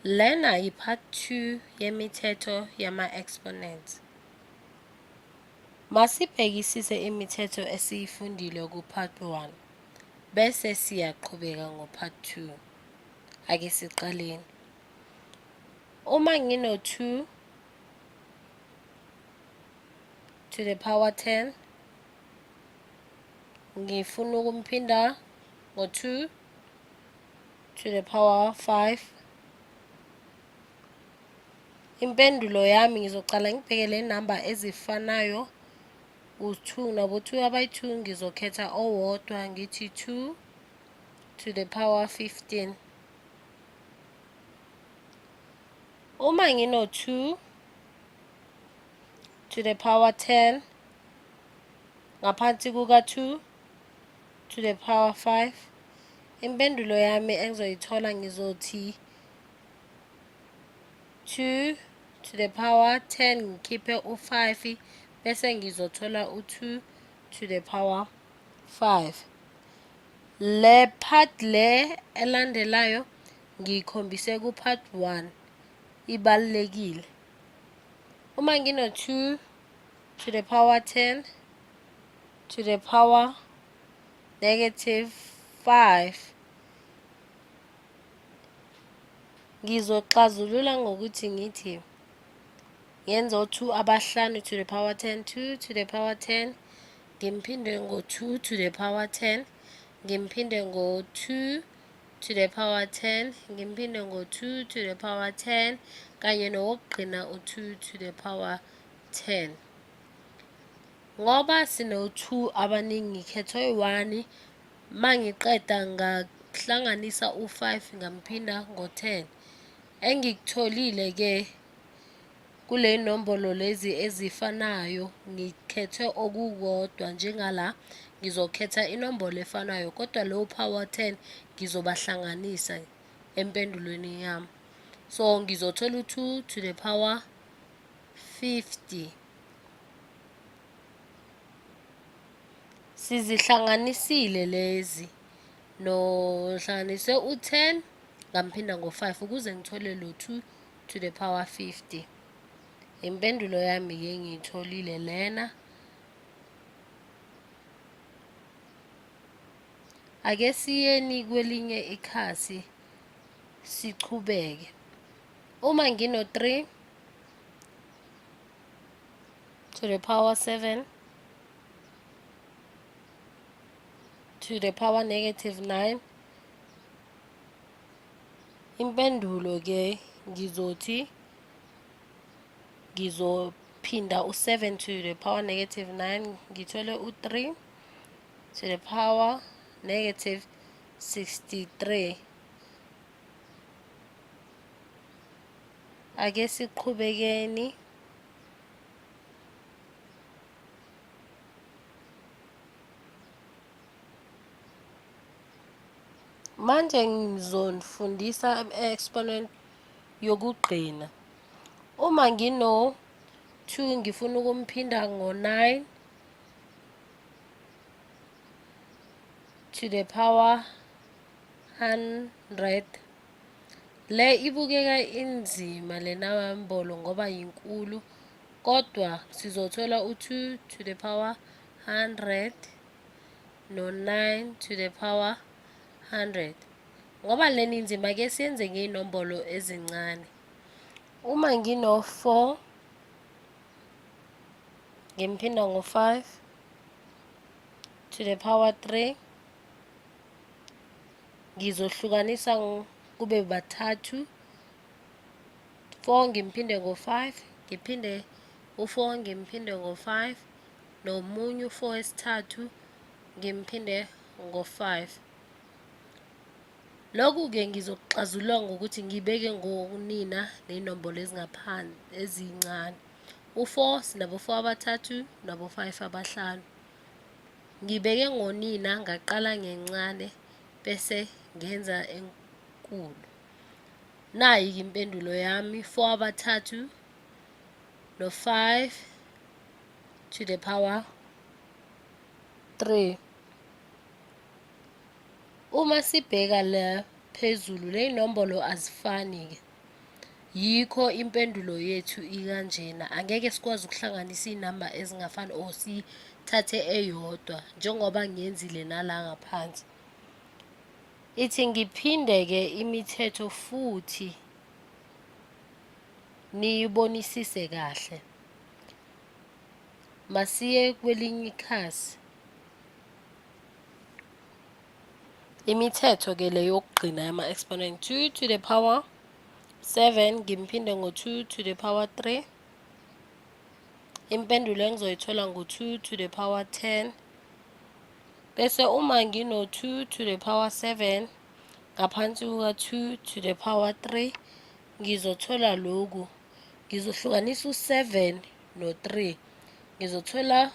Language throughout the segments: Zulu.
Lena yi-part 2 yemithetho yama-exponents. Masibhekisise imithetho esiyifundile ku-part 1 bese siyaqhubeka ngo-part 2. Ake siqaleni. Uma ngino-2 to the power 10 ngifuna ukumphinda ngo-2 to the power 5, impendulo yami ngizoqala ngibheke le namba ezifanayo u-2 nabo-2 abayi-2 ngizokhetha owodwa ngithi 2 to the power 15. Uma ngino-2 to the power 10 ngaphansi kuka-2 to the power 5, impendulo yami engizoyithola ngizothi 2 to the power 10 ngikhiphe u-5 bese ngizothola u-2 to the power 5. Le part le elandelayo ngiyikhombise ku-part 1 ibalulekile. Uma ngino-2 to the power 10 to the power -5 ngizoxazulula ngokuthi ngithi ngenza o-2 abahlanu to the power 10, 2 to the power 10, ngimphinde ngo-2 to the power 10, ngimphinde ngo-2 to the power 10, ngimphinde ngo-2 to the power 10, kanye nowokugcina u-2 to the power 10. Ngoba sino-2 abaningi ngikhethe oyi-1, mangiqeda ngahlanganisa u-5 ngamphinda ngo-10. Engikutholile ke kule nombolo lezi ezifanayo ngikhethe okukodwa, njengala ngizokhetha inombolo efanayo kodwa low power 10 ngizobahlanganisa empendulweni yami. So ngizothola u-2 to the power 50. Sizihlanganisile lezi, nohlanganise u-10 ngamphinda ngo-5 ukuze ngithole lo 2 to the power 50. Impendulo yami ke ngiyitholile lena. Ake siyeni kwelinye ikhasi sichubeke. Uma ngino-3 to the power 7 to the power -9, impendulo ke ngizothi ngizophinda u-7 to the power -9 ngithole u-3 to the power -63. Ake siqhubekeni. Manje ngizonifundisa exponent yokugcina. Uma ngino-2 ngifuna ukumphinda ngo-9 to the power 100. Le ibukeka inzima le nambolo ngoba yinkulu, kodwa sizothola u-2 to the power 100 no-9 to the power 100. Ngoba leni nzima ke siyenze ngey'nombolo ezincane. Uma ngino-4 ngimphinda ngo-5 to the power 3, ngizohlukanisa kube bathathu. 4 ngimphinde ngo-5, ngiphinde u-4 ngimphinde ngo-5, nomunye u-4 wesithathu ngimphinde ngo-5. Lokhu-ke ngizokuxazulula ngokuthi ngibeke ngonina ney'nombolo ezingaphansi ezincane. U-4 sinabo-4 abathathu nabo-5 abahlanu. Ngibeke ngonina ngaqala ngencane bese ngenza enkulu. Nayi impendulo yami, 4 abathathu no-5 to the power 3. Uma sibheka la phezulu le nombolo azifani ke. yikho impendulo yethu ikanjena. Angeke sikwazi ukuhlanganisa inamba ezingafani or sithathe eyodwa njengoba ngiyenzile nala ngaphansi. Ithi ngiphinde-ke imithetho futhi niyibonisise kahle. Masiye kwelinye ikhasi. Imithetho-ke le yokugcina yama-exponent. 2 to the power 7 ngimphinde ngo-2 to the power 3. Impendulo engizoyithola ngo-2 to the power 10. Bese uma ngino-2 to the power 7 ngaphansi kuka-2 to the power 3 ngizothola lokhu. Ngizohlukanisa u-7 no-3. Ngizothola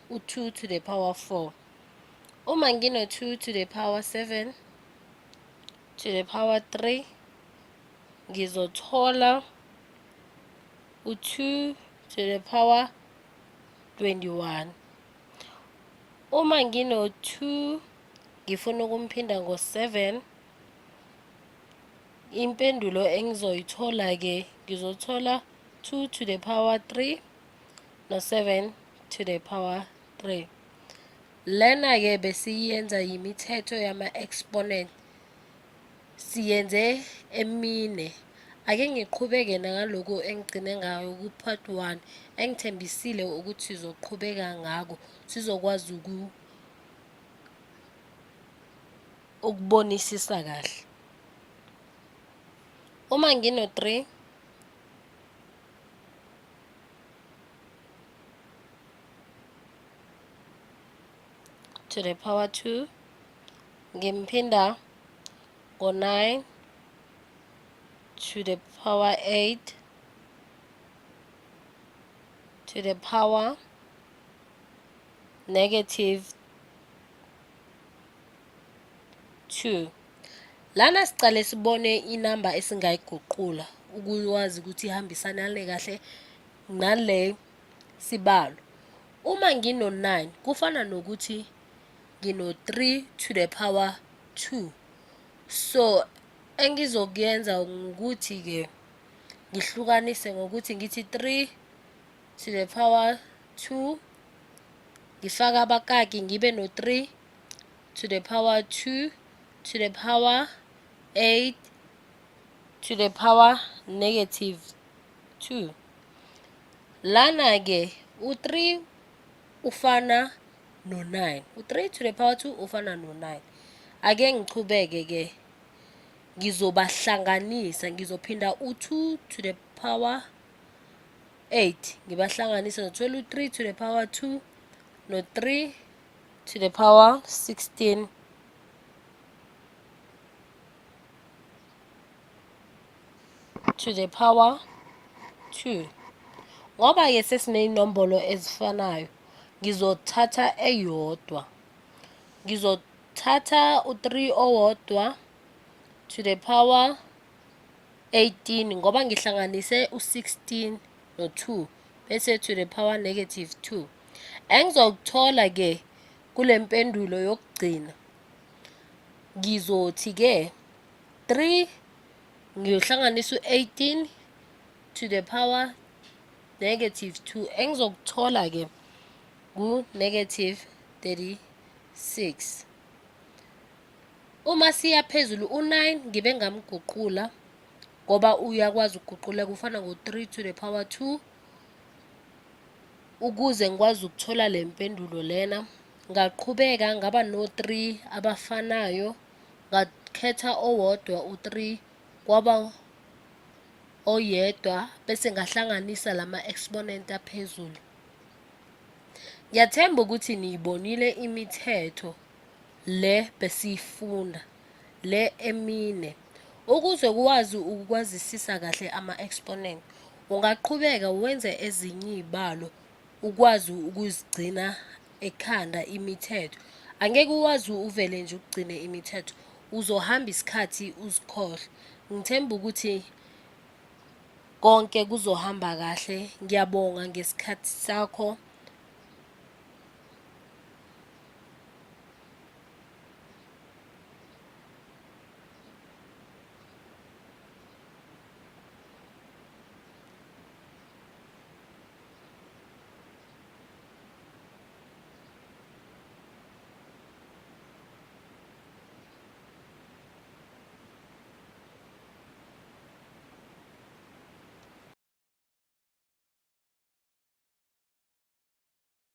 u-2 to the power 4. Uma ngino-2 to the power 7 to the power 3 ngizothola u-2 to the power 21. Uma ngino-2 ngifuna ukumphinda ngo-7, impendulo engizoyithola-ke ngizothola 2 to the power 3 no-7 to the power 3. Lena-ke besiyenza yimithetho yama-exponent. Siyenze emine. Ake ngiqhubeke nangaloku engigcine ngayo ku-part 1 engithembisile ukuthi sizoqhubeka ngako sizokwazi ukubonisisa kahle. Uma ngino-3 to the power 2 ngimphinda ngo-9 to the power 8 to the power -2. Lana sicale sibone inamba esingayiguqula ukwazi ukuthi ihambisane kahle nale sibalo. Uma ngino-9 kufana nokuthi ngino-3 to the power 2. So engizokuyenza ukuthi-ke ngihlukanise ngokuthi ngithi 3 to the power 2 ngifaka abakaki ngibe no-3 to the power 2 to the power 8 to the power -2. Lana-ke u-3 ufana no-9. U-3 to the power 2 ufana no-9. Ake ngichubeke-ke ngizobahlanganisa. Ngizophinda u-2 to the power 8 ngibahlanganise ngithola u-3 to the power 2 no-3 to the power 16 to the power 2. Ngoba-ke sesiney'nombolo ezifanayo ngizothatha eyodwa. Ngizothatha u-3 owodwa to the power 18 ngoba ngihlanganise u-16 no-2 bese to the power -2. Engizokuthola-ke kule mpendulo yokugcina ngizothi-ke 3 ngiyohlanganisa u-18 to the power -2. Engizokuthola-ke ku-36. Uma siya phezulu u-9 ngibe ngamguqula ngoba uyakwazi ukuguqula kufana ngo-3 to the power 2 ukuze ngikwazi ukuthola le mpendulo lena. Ngaqhubeka ngaba no-3 abafanayo ngakhetha owodwa u-3 kwaba oyedwa bese ngahlanganisa lama-exponent aphezulu. Ngiyathemba ukuthi niyibonile imithetho le besiyifunda le emine. Ukuze ukwazi ukwazisisa kahle ama-exponent ungaqhubeka wenze ezinye izibalo ukwazi ukuzigcina ekhanda imithetho. Angeke ukwazi uvele nje ukugcine imithetho, uzohamba isikhathi uzikhohle. Ngithemba ukuthi konke kuzohamba kahle. Ngiyabonga ngesikhathi sakho.